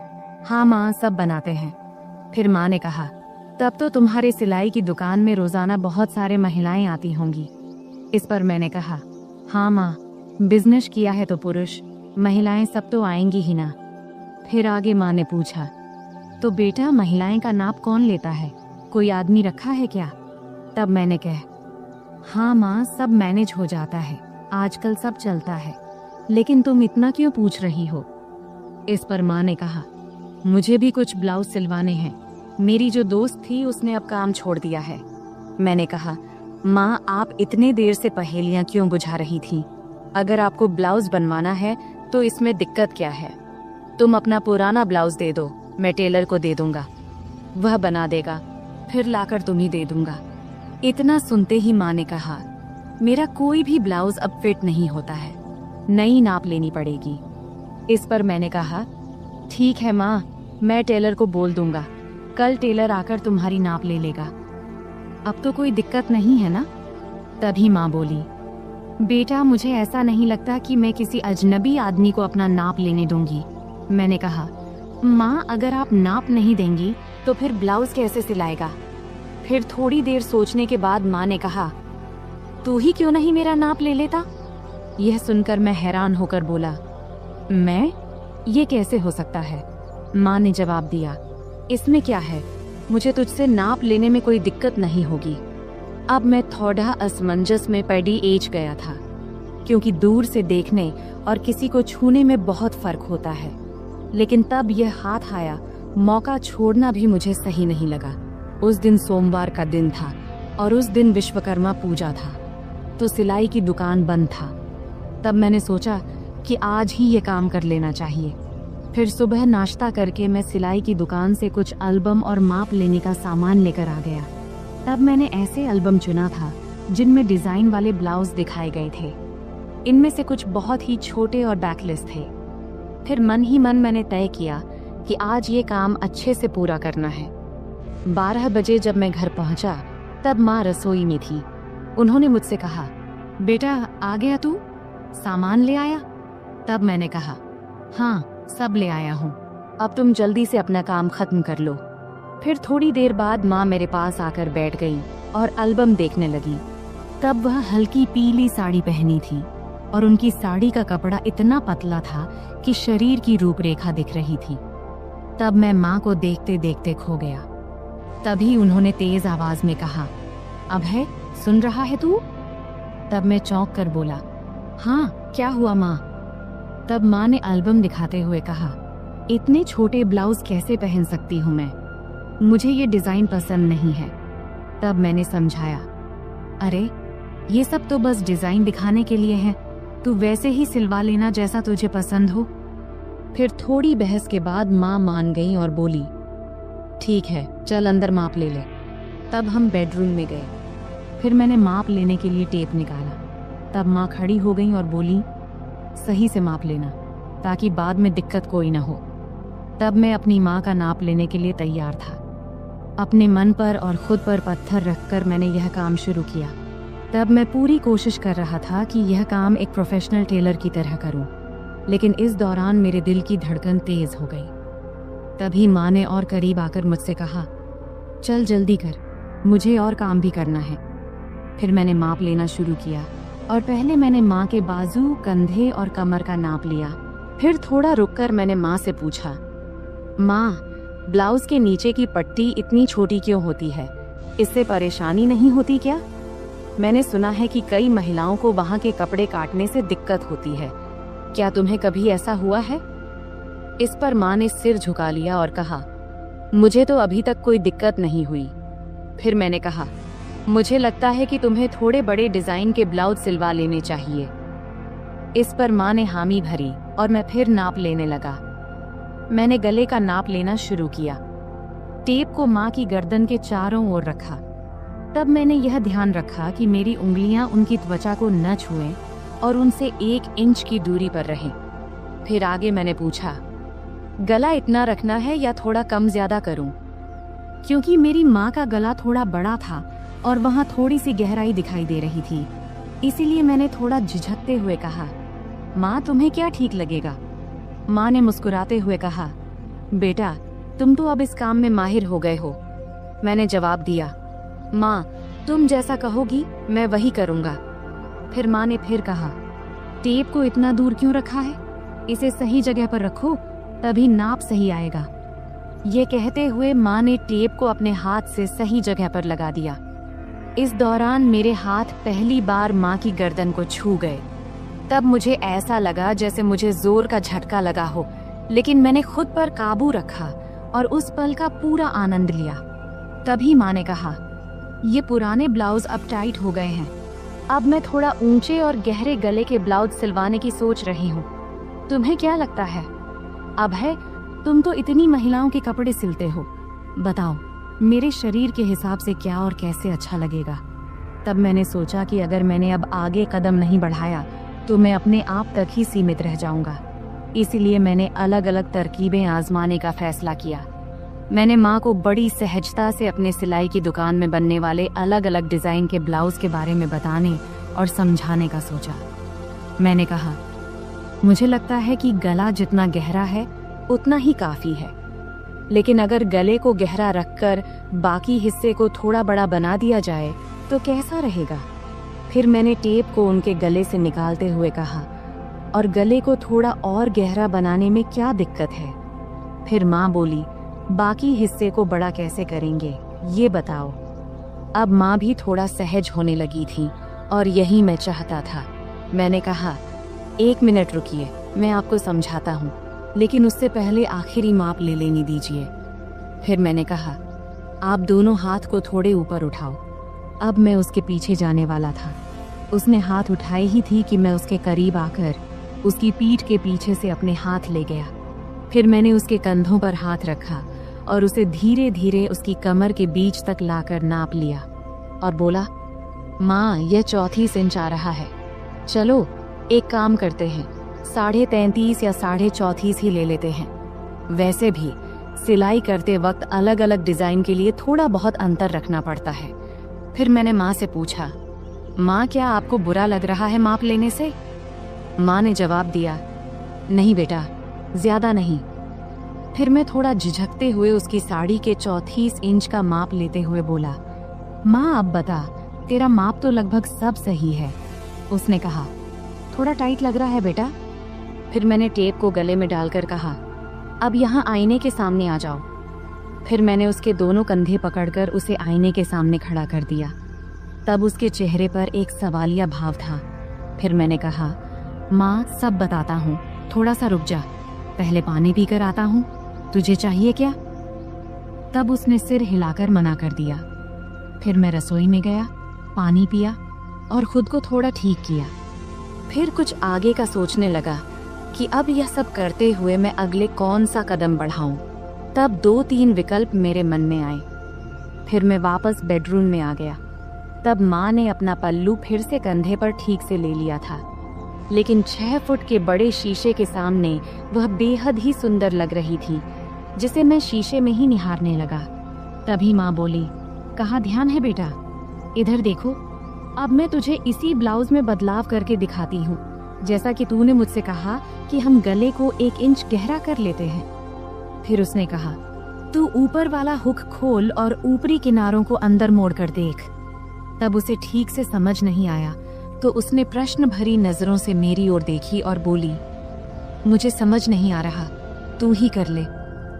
[SPEAKER 2] हाँ माँ, सब बनाते हैं। फिर माँ ने कहा, तब तो तुम्हारे सिलाई की दुकान में रोजाना बहुत सारे महिलाएं आती होंगी। इस पर मैंने कहा, हाँ माँ, बिजनेस किया है तो पुरुष महिलाएं सब तो आएंगी ही ना। फिर आगे माँ ने पूछा, तो बेटा महिलाएं का नाप कौन लेता है? कोई आदमी रखा है क्या? तब मैंने कहा, हाँ माँ, सब मैनेज हो जाता है, आजकल सब चलता है, लेकिन तुम इतना क्यों पूछ रही हो? इस पर माँ ने कहा, मुझे भी कुछ ब्लाउज सिलवाने हैं। मेरी जो दोस्त थी उसने अब काम छोड़ दिया है। मैंने कहा, माँ, आप इतने देर से पहेलियां क्यों बुझा रही थी? अगर आपको ब्लाउज बनवाना है तो इसमें दिक्कत क्या है? तुम अपना पुराना ब्लाउज दे दो, मैं टेलर को दे दूंगा, वह बना देगा, फिर लाकर तुम्हें दे दूंगा। इतना सुनते ही माँ ने कहा, मेरा कोई भी ब्लाउज अब फिट नहीं होता है, नई नाप लेनी पड़ेगी। इस पर मैंने कहा, ठीक है माँ, मैं टेलर को बोल दूंगा, कल टेलर आकर तुम्हारी नाप ले लेगा। अब तो कोई दिक्कत नहीं है ना? तभी माँ बोली, बेटा, मुझे ऐसा नहीं लगता कि मैं किसी अजनबी आदमी को अपना नाप लेने दूंगी। मैंने कहा, माँ, अगर आप नाप नहीं देंगी तो फिर ब्लाउज कैसे सिलाएगा? फिर थोड़ी देर सोचने के बाद माँ ने कहा, तू ही क्यों नहीं मेरा नाप ले लेता? यह सुनकर मैं हैरान होकर बोला, मैं? ये कैसे हो सकता है? माँ ने जवाब दिया, इसमें क्या है, मुझे तुझसे नाप लेने में कोई दिक्कत नहीं होगी। अब मैं थोड़ा असमंजस में पड़ी एज गया था, क्योंकि दूर से देखने और किसी को छूने में बहुत फर्क होता है। लेकिन तब यह हाथ आया, मौका छोड़ना भी मुझे सही नहीं लगा। उस दिन सोमवार का दिन था और उस दिन विश्वकर्मा पूजा था, तो सिलाई की दुकान बंद था। तब मैंने सोचा कि आज ही ये काम कर लेना चाहिए। फिर सुबह नाश्ता करके मैं सिलाई की दुकान से कुछ एल्बम और माप लेने का सामान लेकर आ गया। तब मैंने ऐसे एल्बम चुना था जिनमें डिजाइन वाले ब्लाउज दिखाए गए थे। इनमें से कुछ बहुत ही छोटे और बैकलेस थे। फिर मन ही मन मैंने तय किया कि आज ये काम अच्छे से पूरा करना है। 12 बजे जब मैं घर पहुंचा तब माँ रसोई में थी। उन्होंने मुझसे कहा, बेटा आ गया तू, सामान ले आया? तब मैंने कहा, हाँ सब ले आया हूँ, अब तुम जल्दी से अपना काम खत्म कर लो। फिर थोड़ी देर बाद माँ मेरे पास आकर बैठ गई और एल्बम देखने लगी। तब वह हल्की पीली साड़ी पहनी थी और उनकी साड़ी का कपड़ा इतना पतला था कि शरीर की रूपरेखा दिख रही थी। तब मैं माँ को देखते देखते खो गया। तभी उन्होंने तेज आवाज में कहा, अभय सुन रहा है तू? तब मैं चौंक कर बोला, हाँ क्या हुआ माँ? तब माँ ने एल्बम दिखाते हुए कहा, इतने छोटे ब्लाउज कैसे पहन सकती हूँ मैं, मुझे ये डिजाइन पसंद नहीं है। तब मैंने समझाया, अरे ये सब तो बस डिजाइन दिखाने के लिए है, तू वैसे ही सिलवा लेना जैसा तुझे पसंद हो। फिर थोड़ी बहस के बाद माँ मान गई और बोली, ठीक है चल अंदर माप ले ले। तब हम बेडरूम में गए। फिर मैंने माप लेने के लिए टेप निकाला। तब माँ खड़ी हो गई और बोली, सही से माप लेना ताकि बाद में दिक्कत कोई ना हो। तब मैं अपनी माँ का नाप लेने के लिए तैयार था। अपने मन पर और खुद पर पत्थर रखकर मैंने यह काम शुरू किया। तब मैं पूरी कोशिश कर रहा था कि यह काम एक प्रोफेशनल टेलर की तरह करूं, लेकिन इस दौरान मेरे दिल की धड़कन तेज हो गई। तभी माँ ने और करीब आकर मुझसे कहा, चल जल्दी कर, मुझे और काम भी करना है। फिर मैंने माप लेना शुरू किया और पहले मैंने माँ के बाजू, कंधे और कमर का नाप लिया। फिर थोड़ा रुककर मैंने माँ से पूछा, माँ ब्लाउज के नीचे की पट्टी इतनी छोटी क्यों होती है, इससे परेशानी नहीं होती क्या? मैंने सुना है कि कई महिलाओं को वहाँ के कपड़े काटने से दिक्कत होती है, क्या तुम्हें कभी ऐसा हुआ है? इस पर माँ ने सिर झुका लिया और कहा, मुझे तो अभी तक कोई दिक्कत नहीं हुई। फिर मैंने कहा, मुझे लगता है कि तुम्हें थोड़े बड़े डिजाइन के ब्लाउज सिलवा लेने चाहिए। इस पर माँ ने हामी भरी और मैं फिर नाप लेने लगा। मैंने गले का नाप लेना शुरू किया। टेप को माँ की गर्दन के चारों ओर रखा। तब मैंने यह ध्यान रखा कि मेरी उंगलियां उनकी त्वचा को न छुएं और उनसे 1 इंच की दूरी पर रहें। फिर आगे मैंने पूछा, गला इतना रखना है या थोड़ा कम ज्यादा करूं? क्योंकि मेरी माँ का गला थोड़ा बड़ा था और वहाँ थोड़ी सी गहराई दिखाई दे रही थी, इसीलिए मैंने थोड़ा झिझकते हुए कहा, माँ तुम्हें क्या ठीक लगेगा? माँ ने मुस्कुराते हुए कहा, बेटा तुम तो अब इस काम में माहिर हो गए हो। मैंने जवाब दिया, माँ तुम जैसा कहोगी मैं वही करूँगा। फिर माँ ने फिर कहा, टेप को इतना दूर क्यों रखा है, इसे सही जगह पर रखो तभी नाप सही आएगा। ये कहते हुए माँ ने टेप को अपने हाथ से सही जगह पर लगा दिया। इस दौरान मेरे हाथ पहली बार माँ की गर्दन को छू गए। तब मुझे ऐसा लगा जैसे मुझे जोर का झटका लगा हो, लेकिन मैंने खुद पर काबू रखा और उस पल का पूरा आनंद लिया। तभी माँ ने कहा, ये पुराने ब्लाउज अब टाइट हो गए हैं, अब मैं थोड़ा ऊंचे और गहरे गले के ब्लाउज सिलवाने की सोच रही हूँ। तुम्हें क्या लगता है? अभय तुम तो इतनी महिलाओं के कपड़े सिलते हो, बताओ मेरे शरीर के हिसाब से क्या और कैसे अच्छा लगेगा। तब मैंने सोचा कि अगर मैंने अब आगे कदम नहीं बढ़ाया तो मैं अपने आप तक ही सीमित रह जाऊंगा। इसीलिए मैंने अलग अलग तरकीबें आजमाने का फैसला किया। मैंने माँ को बड़ी सहजता से अपने सिलाई की दुकान में बनने वाले अलग अलग डिजाइन के ब्लाउज के बारे में बताने और समझाने का सोचा। मैंने कहा, मुझे लगता है कि गला जितना गहरा है उतना ही काफी है, लेकिन अगर गले को गहरा रखकर बाकी हिस्से को थोड़ा बड़ा बना दिया जाए तो कैसा रहेगा? फिर मैंने टेप को उनके गले से निकालते हुए कहा, और गले को थोड़ा और गहरा बनाने में क्या दिक्कत है? फिर माँ बोली, बाकी हिस्से को बड़ा कैसे करेंगे ये बताओ। अब माँ भी थोड़ा सहज होने लगी थी और यही मैं चाहता था। मैंने कहा, 1 मिनट रुकिए, मैं आपको समझाता हूँ, लेकिन उससे पहले आखिरी माप ले लेनी दीजिए। फिर मैंने कहा, आप दोनों हाथ को थोड़े ऊपर उठाओ। अब मैं उसके पीछे जाने वाला था। उसने हाथ उठाए ही थी कि मैं उसके करीब आकर उसकी पीठ के पीछे से अपने हाथ ले गया। फिर मैंने उसके कंधों पर हाथ रखा और उसे धीरे धीरे उसकी कमर के बीच तक लाकर नाप लिया और बोला, माँ यह 34 इंच आ रहा है। चलो एक काम करते हैं, 33.5 या 34.5 ही ले लेते हैं। वैसे भी सिलाई करते वक्त अलग अलग डिजाइन के लिए थोड़ा बहुत अंतर रखना पड़ता है। फिर मैंने माँ से पूछा, माँ क्या आपको बुरा लग रहा है माप लेने से? माँ ने जवाब दिया, नहीं बेटा, ज्यादा नहीं। फिर मैं थोड़ा झिझकते हुए उसकी साड़ी के 34 इंच का माप लेते हुए बोला, माँ अब बता, तेरा माप तो लगभग सब सही है। उसने कहा, थोड़ा टाइट लग रहा है बेटा। फिर मैंने टेप को गले में डालकर कहा, अब यहाँ आईने के सामने आ जाओ। फिर मैंने उसके दोनों कंधे पकड़कर उसे आईने के सामने खड़ा कर दिया। तब उसके चेहरे पर एक सवालिया भाव था। फिर मैंने कहा, माँ सब बताता हूँ, थोड़ा सा रुक जा, पहले पानी पीकर आता हूँ, तुझे चाहिए क्या? तब उसने सिर हिलाकर मना कर दिया। फिर मैं रसोई में गया, पानी पिया और खुद को थोड़ा ठीक किया। फिर कुछ आगे का सोचने लगा कि अब यह सब करते हुए मैं अगले कौन सा कदम बढ़ाऊं। तब 2-3 विकल्प मेरे मन में आए। फिर मैं वापस बेडरूम में आ गया। तब माँ ने अपना पल्लू फिर से कंधे पर ठीक से ले लिया था, लेकिन 6 फुट के बड़े शीशे के सामने वह बेहद ही सुंदर लग रही थी, जिसे मैं शीशे में ही निहारने लगा। तभी माँ बोली, कहाँ ध्यान है बेटा, इधर देखो, अब मैं तुझे इसी ब्लाउज में बदलाव करके दिखाती हूँ, जैसा कि तूने मुझसे कहा कि हम गले को 1 इंच गहरा कर लेते हैं। फिर उसने कहा, तू ऊपर वाला हुक खोल और ऊपरी किनारों को अंदर मोड़ कर देख। तब उसे ठीक से समझ नहीं आया, तो उसने प्रश्न भरी नजरों से मेरी ओर देखी और बोली, मुझे समझ नहीं आ रहा, तू ही कर ले,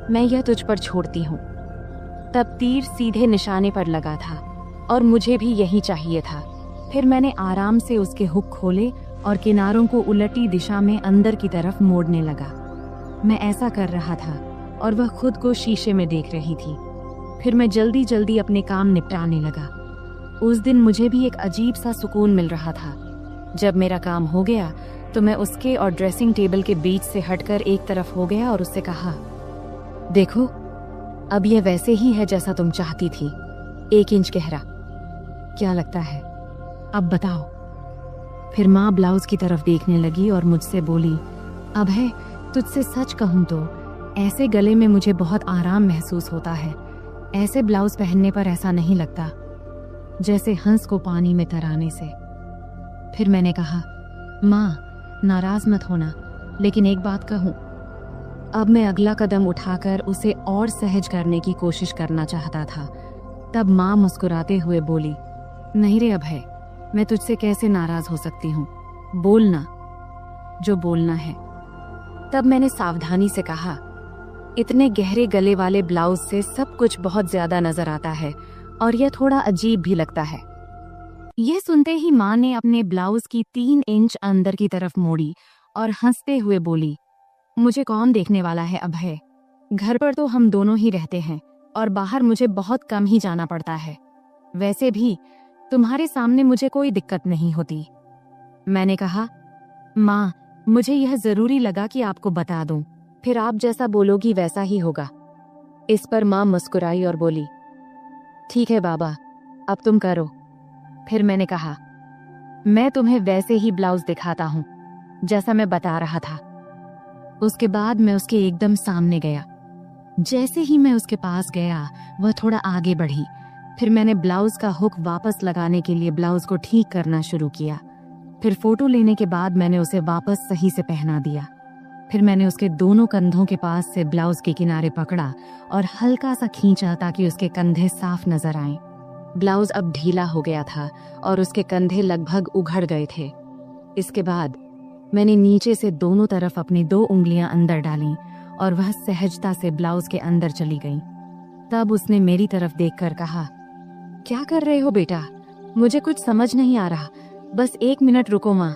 [SPEAKER 2] मैं यह तुझ पर छोड़ती हूँ। तब तीर सीधे निशाने पर लगा था और मुझे भी यही चाहिए था। फिर मैंने आराम से उसके हुक खोले और किनारों को उलटी दिशा में अंदर की तरफ मोड़ने लगा। मैं ऐसा कर रहा था और वह खुद को शीशे में देख रही थी। फिर मैं जल्दी जल्दी अपने काम निपटाने लगा। उस दिन मुझे भी एक अजीब सा सुकून मिल रहा था। जब मेरा काम हो गया तो मैं उसके और ड्रेसिंग टेबल के बीच से हटकर एक तरफ हो गया और उससे कहा, देखो अब यह वैसे ही है जैसा तुम चाहती थी, 1 इंच गहरा। क्या लगता है, अब बताओ। फिर माँ ब्लाउज की तरफ देखने लगी और मुझसे बोली, अब है, तुझसे सच कहूँ तो ऐसे गले में मुझे बहुत आराम महसूस होता है। ऐसे ब्लाउज पहनने पर ऐसा नहीं लगता जैसे हंस को पानी में तराने से। फिर मैंने कहा, माँ नाराज मत होना, लेकिन एक बात कहूँ। अब मैं अगला कदम उठाकर उसे और सहज करने की कोशिश करना चाहता था। तब माँ मुस्कुराते हुए बोली, नहीं रे अभय, मैं तुझसे कैसे नाराज हो सकती हूँ, बोलना जो बोलना है। तब मैंने सावधानी से कहा, इतने गहरे गले वाले ब्लाउज से सब कुछ बहुत ज्यादा नजर आता है और यह थोड़ा अजीब भी लगता है। यह सुनते ही माँ ने अपने ब्लाउज की 3 इंच अंदर की तरफ मोड़ी और हंसते हुए बोली, मुझे कौन देखने वाला है अभय, घर पर तो हम दोनों ही रहते हैं और बाहर मुझे बहुत कम ही जाना पड़ता है। वैसे भी तुम्हारे सामने मुझे कोई दिक्कत नहीं होती। मैंने कहा, माँ मुझे यह जरूरी लगा कि आपको बता दूं, फिर आप जैसा बोलोगी वैसा ही होगा। इस पर माँ मुस्कुराई और बोली, ठीक है बाबा, अब तुम करो। फिर मैंने कहा, मैं तुम्हें वैसे ही ब्लाउज दिखाता हूँ जैसा मैं बता रहा था। उसके बाद मैं उसके एकदम सामने गया। जैसे ही मैं उसके पास गया वह थोड़ा आगे बढ़ी। फिर मैंने ब्लाउज का हुक वापस लगाने के लिए ब्लाउज को ठीक करना शुरू किया। फिर फोटो लेने के बाद मैंने उसे वापस सही से पहना दिया। फिर मैंने उसके दोनों कंधों के पास से ब्लाउज के किनारे पकड़ा और हल्का सा खींचा ताकि उसके कंधे साफ नजर आएं। ब्लाउज अब ढीला हो गया था और उसके कंधे लगभग उघड़ गए थे। इसके बाद मैंने नीचे से दोनों तरफ अपनी 2 उंगलियां अंदर डालीं और वह सहजता से ब्लाउज के अंदर चली गई। तब उसने मेरी तरफ देखकर कहा, क्या कर रहे हो बेटा, मुझे कुछ समझ नहीं आ रहा, बस 1 मिनट रुको माँ।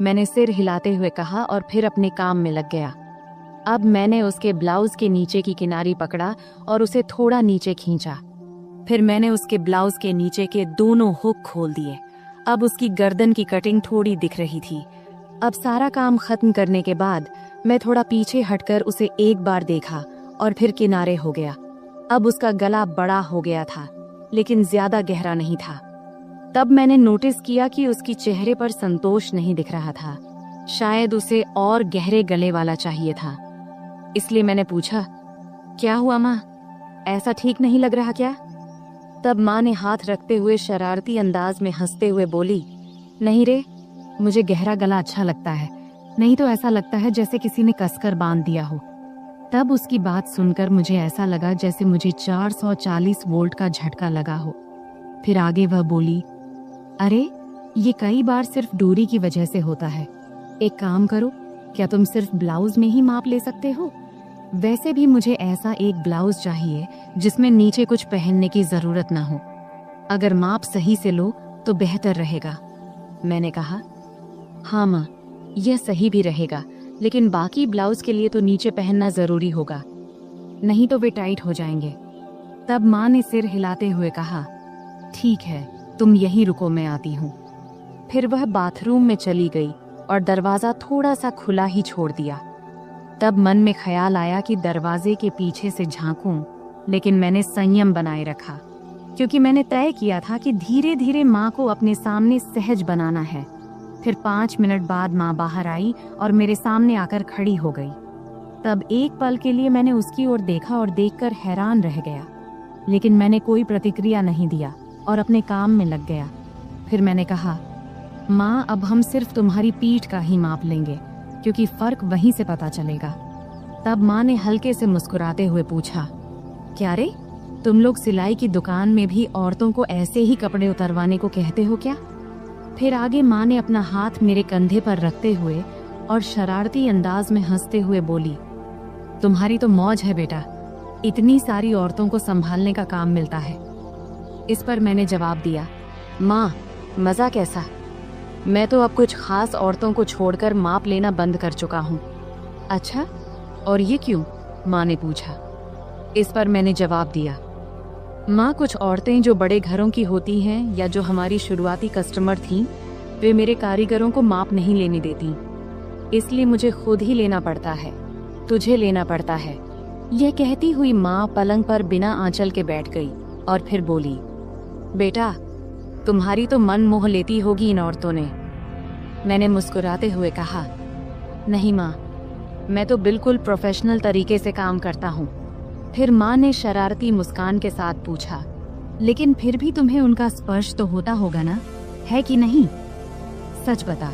[SPEAKER 2] मैंने सिर हिलाते हुए कहा और फिर अपने काम में लग गया। अब मैंने उसके ब्लाउज के नीचे की किनारी पकड़ा और उसे थोड़ा नीचे खींचा। फिर मैंने उसके ब्लाउज के नीचे के दोनों हुक खोल दिए। अब उसकी गर्दन की कटिंग थोड़ी दिख रही थी। अब सारा काम खत्म करने के बाद मैं थोड़ा पीछे हटकर उसे एक बार देखा और फिर किनारे हो गया। अब उसका गला बड़ा हो गया था, लेकिन ज्यादा गहरा नहीं था। तब मैंने नोटिस किया कि उसकी चेहरे पर संतोष नहीं दिख रहा था। शायद उसे और गहरे गले वाला चाहिए था। इसलिए मैंने पूछा, क्या हुआ माँ, ऐसा ठीक नहीं लग रहा क्या? तब माँ ने हाथ रखते हुए शरारती अंदाज में हंसते हुए बोली, नहीं रे, मुझे गहरा गला अच्छा लगता है, नहीं तो ऐसा लगता है जैसे किसी ने कसकर बांध दिया हो। तब उसकी बात सुनकर मुझे ऐसा लगा जैसे मुझे 440 वोल्ट का झटका लगा हो। फिर आगे वह बोली, अरे ये कई बार सिर्फ दूरी की वजह से होता है। एक काम करो, क्या तुम सिर्फ ब्लाउज में ही माप ले सकते हो? वैसे भी मुझे ऐसा एक ब्लाउज चाहिए जिसमें नीचे कुछ पहनने की जरूरत ना हो। अगर माप सही से लो तो बेहतर रहेगा। मैंने कहा, हाँ माँ, यह सही भी रहेगा, लेकिन बाकी ब्लाउज के लिए तो नीचे पहनना जरूरी होगा, नहीं तो वे टाइट हो जाएंगे। तब माँ ने सिर हिलाते हुए कहा, ठीक है, तुम यहीं रुको, मैं आती हूँ। फिर वह बाथरूम में चली गई और दरवाजा थोड़ा सा खुला ही छोड़ दिया। तब मन में ख्याल आया कि दरवाजे के पीछे से झांकूं, लेकिन मैंने संयम बनाए रखा, क्योंकि मैंने तय किया था कि धीरे धीरे माँ को अपने सामने सहज बनाना है। फिर 5 मिनट बाद माँ बाहर आई और मेरे सामने आकर खड़ी हो गई। तब एक पल के लिए मैंने उसकी ओर देखा और देखकर हैरान रह गया, लेकिन मैंने कोई प्रतिक्रिया नहीं दिया और अपने काम में लग गया। फिर मैंने कहा, माँ, अब हम सिर्फ तुम्हारी पीठ का ही माप लेंगे, क्योंकि फर्क वहीं से पता चलेगा। तब माँ ने हल्के से मुस्कुराते हुए पूछा, क्या रे, तुम लोग सिलाई की दुकान में भी औरतों को ऐसे ही कपड़े उतरवाने को कहते हो क्या? फिर आगे माँ ने अपना हाथ मेरे कंधे पर रखते हुए और शरारती अंदाज में हंसते हुए बोली, तुम्हारी तो मौज है बेटा, इतनी सारी औरतों को संभालने का काम मिलता है। इस पर मैंने जवाब दिया, माँ, मजा कैसा? मैं तो अब कुछ खास औरतों को छोड़कर माप लेना बंद कर चुका हूँ। अच्छा, और ये क्यों? माँ ने पूछा। इस पर मैंने जवाब दिया, माँ, कुछ औरतें जो बड़े घरों की होती हैं या जो हमारी शुरुआती कस्टमर थीं, वे मेरे कारीगरों को माप नहीं लेने देती, इसलिए मुझे खुद ही लेना पड़ता है, तुझे लेना पड़ता है। यह कहती हुई माँ पलंग पर बिना आंचल के बैठ गई और फिर बोली, बेटा, तुम्हारी तो मन मोह लेती होगी इन औरतों ने। मैंने मुस्कुराते हुए कहा, नहीं माँ, मैं तो बिल्कुल प्रोफेशनल तरीके से काम करता हूँ। फिर माँ ने शरारती मुस्कान के साथ पूछा, लेकिन फिर भी तुम्हें उनका स्पर्श तो होता होगा ना, है कि नहीं? सच बता।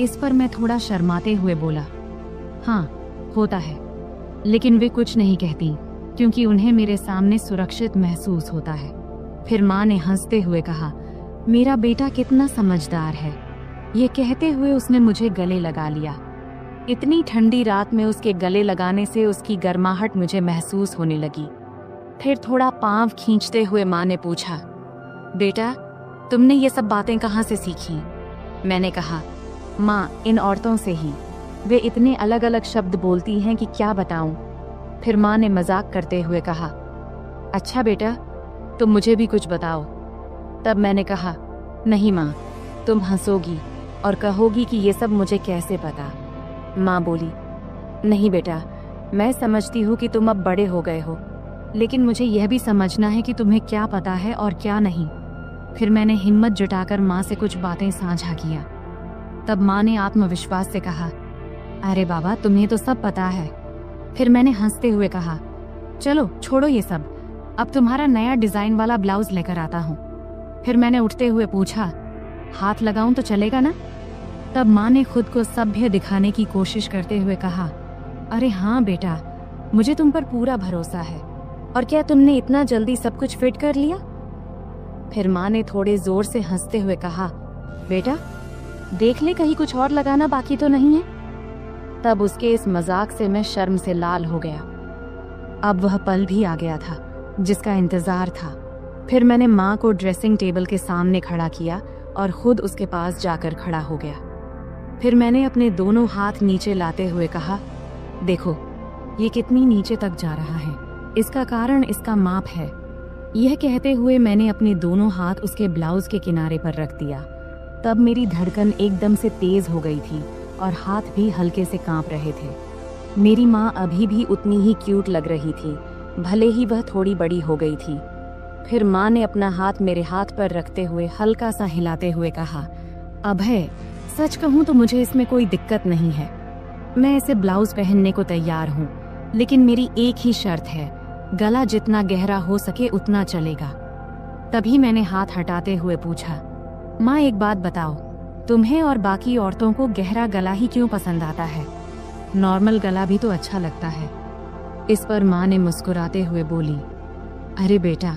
[SPEAKER 2] इस पर मैं थोड़ा शर्माते हुए बोला, हाँ, होता है, लेकिन वे कुछ नहीं कहती, क्योंकि उन्हें मेरे सामने सुरक्षित महसूस होता है। फिर माँ ने हंसते हुए कहा, मेरा बेटा कितना समझदार है। ये कहते हुए उसने मुझे गले लगा लिया। इतनी ठंडी रात में उसके गले लगाने से उसकी गर्माहट मुझे महसूस होने लगी। फिर थोड़ा पांव खींचते हुए माँ ने पूछा, बेटा, तुमने ये सब बातें कहाँ से सीखी? मैंने कहा, माँ, इन औरतों से ही। वे इतने अलग अलग शब्द बोलती हैं कि क्या बताऊं। फिर माँ ने मजाक करते हुए कहा, अच्छा बेटा, तुम मुझे भी कुछ बताओ। तब मैंने कहा, नहीं माँ, तुम हंसोगी और कहोगी कि ये सब मुझे कैसे पता। माँ बोली, नहीं बेटा, मैं समझती हूँ कि तुम अब बड़े हो गए हो, लेकिन मुझे यह भी समझना है कि तुम्हें क्या पता है और क्या नहीं। फिर मैंने हिम्मत जुटाकर माँ से कुछ बातें साझा किया। तब माँ ने आत्मविश्वास से कहा, अरे बाबा, तुम्हें तो सब पता है। फिर मैंने हंसते हुए कहा, चलो छोड़ो ये सब, अब तुम्हारा नया डिजाइन वाला ब्लाउज लेकर आता हूँ। फिर मैंने उठते हुए पूछा, हाथ लगाऊं तो चलेगा ना? तब माँ ने खुद को सभ्य दिखाने की कोशिश करते हुए कहा, अरे हाँ बेटा, मुझे तुम पर पूरा भरोसा है। और क्या तुमने इतना जल्दी सब कुछ फिट कर लिया? फिर माँ ने थोड़े जोर से हंसते हुए कहा, बेटा देख ले, कहीं कुछ और लगाना बाकी तो नहीं है। तब उसके इस मजाक से मैं शर्म से लाल हो गया। अब वह पल भी आ गया था जिसका इंतजार था। फिर मैंने माँ को ड्रेसिंग टेबल के सामने खड़ा किया और खुद उसके पास जाकर खड़ा हो गया। फिर मैंने अपने दोनों हाथ नीचे लाते हुए कहा, देखो ये कितनी नीचे तक जा रहा है, इसका कारण इसका माप है। यह कहते हुए मैंने अपने दोनों हाथ उसके ब्लाउज के किनारे पर रख दिया तब मेरी धड़कन एकदम से तेज हो गई थी और हाथ भी हल्के से कांप रहे थे। मेरी माँ अभी भी उतनी ही क्यूट लग रही थी, भले ही वह थोड़ी बड़ी हो गई थी। फिर माँ ने अपना हाथ मेरे हाथ पर रखते हुए हल्का सा हिलाते हुए कहा, अभय, सच कहूँ तो मुझे इसमें कोई दिक्कत नहीं है। मैं इसे ब्लाउज पहनने को तैयार हूँ, लेकिन मेरी एक ही शर्त है, गला जितना गहरा हो सके उतना चलेगा। तभी मैंने हाथ हटाते हुए पूछा, माँ एक बात बताओ, तुम्हें और बाकी औरतों को गहरा गला ही क्यों पसंद आता है? नॉर्मल गला भी तो अच्छा लगता है। इस पर माँ ने मुस्कुराते हुए बोली, अरे बेटा,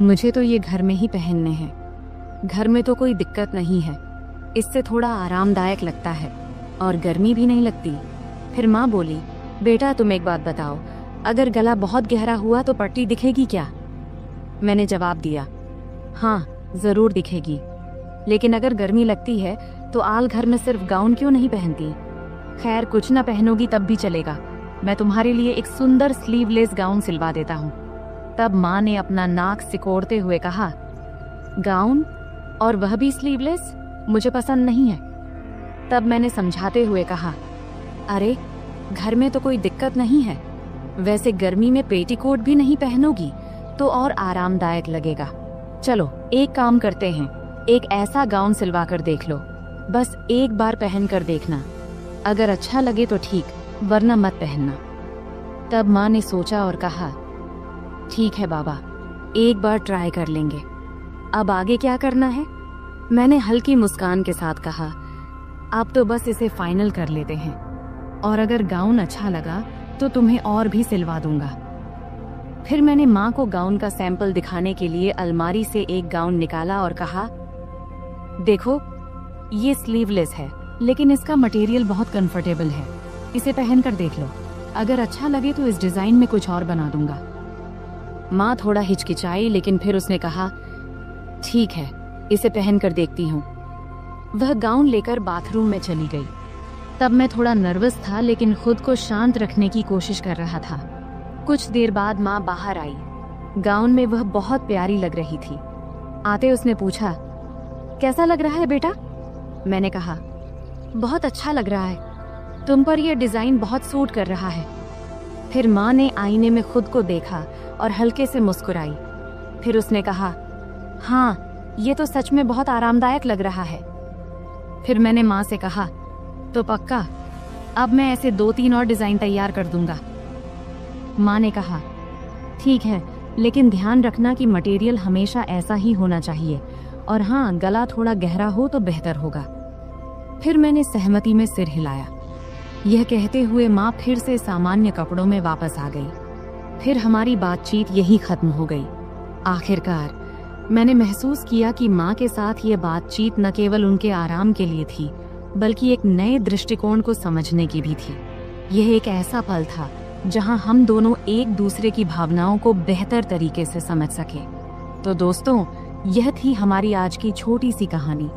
[SPEAKER 2] मुझे तो ये घर में ही पहनने हैं। घर में तो कोई दिक्कत नहीं है, इससे थोड़ा आरामदायक लगता है और गर्मी भी नहीं लगती। फिर माँ बोली, बेटा तुम एक बात बताओ, अगर गला बहुत गहरा हुआ तो पट्टी दिखेगी क्या? मैंने जवाब दिया, हाँ जरूर दिखेगी, लेकिन अगर गर्मी लगती है तो आल घर में सिर्फ गाउन क्यों नहीं पहनती? खैर कुछ ना पहनोगी तब भी चलेगा, मैं तुम्हारे लिए एक सुंदर स्लीवलेस गाउन सिलवा देता हूँ। तब माँ ने अपना नाक सिकोड़ते हुए कहा, गाउन और वह भी स्लीवलेस? मुझे पसंद नहीं है। तब मैंने समझाते हुए कहा, अरे घर में तो कोई दिक्कत नहीं है, वैसे गर्मी में पेटीकोट भी नहीं पहनोगी तो और आरामदायक लगेगा। चलो एक काम करते हैं, एक ऐसा गाउन सिलवा कर देख लो, बस एक बार पहन कर देखना, अगर अच्छा लगे तो ठीक, वरना मत पहनना। तब माँ ने सोचा और कहा, ठीक है बाबा, एक बार ट्राई कर लेंगे, अब आगे क्या करना है? मैंने हल्की मुस्कान के साथ कहा, अब तो बस इसे फाइनल कर लेते हैं, और अगर गाउन अच्छा लगा तो तुम्हें और भी सिलवा दूंगा। फिर मैंने माँ को गाउन का सैंपल दिखाने के लिए अलमारी से एक गाउन निकाला और कहा, देखो ये स्लीवलेस है, लेकिन इसका मटेरियल बहुत कंफर्टेबल है, इसे पहनकर देख लो, अगर अच्छा लगे तो इस डिजाइन में कुछ और बना दूंगा। माँ थोड़ा हिचकिचाई, लेकिन फिर उसने कहा, ठीक है, इसे पहनकर देखती हूँ। वह गाउन लेकर बाथरूम में चली गई। तब मैं थोड़ा नर्वस था, लेकिन खुद को शांत रखने की कोशिश कर रहा था। कुछ देर बाद माँ बाहर आई। गाउन में वह बहुत प्यारी लग रही थी। आते उसने पूछा, कैसा लग रहा है बेटा? मैंने कहा, बहुत अच्छा लग रहा है, तुम पर यह डिजाइन बहुत सूट कर रहा है। फिर माँ ने आईने में खुद को देखा और हल्के से मुस्कुराई। फिर उसने कहा, हाँ ये तो सच में बहुत आरामदायक लग रहा है। फिर मैंने माँ से कहा, तो पक्का, अब मैं ऐसे 2-3 और डिजाइन तैयार कर दूंगा। माँ ने कहा, ठीक है, लेकिन ध्यान रखना कि मटेरियल हमेशा ऐसा ही होना चाहिए, और हाँ गला थोड़ा गहरा हो तो बेहतर होगा। फिर मैंने सहमति में सिर हिलाया। यह कहते हुए माँ फिर से सामान्य कपड़ों में वापस आ गई। फिर हमारी बातचीत यही खत्म हो गई। आखिरकार मैंने महसूस किया कि माँ के साथ ये बातचीत न केवल उनके आराम के लिए थी, बल्कि एक नए दृष्टिकोण को समझने की भी थी। यह एक ऐसा पल था जहां हम दोनों एक दूसरे की भावनाओं को बेहतर तरीके से समझ सके। तो दोस्तों, यह थी हमारी आज की छोटी सी कहानी।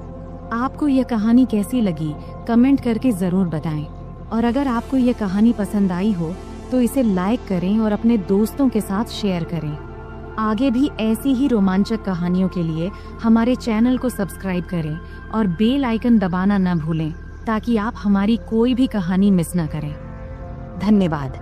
[SPEAKER 2] आपको यह कहानी कैसी लगी कमेंट करके जरूर बताएं, और अगर आपको यह कहानी पसंद आई हो तो इसे लाइक करें और अपने दोस्तों के साथ शेयर करें। आगे भी ऐसी ही रोमांचक कहानियों के लिए हमारे चैनल को सब्सक्राइब करें और बेल आइकन दबाना न भूलें, ताकि आप हमारी कोई भी कहानी मिस न करें। धन्यवाद।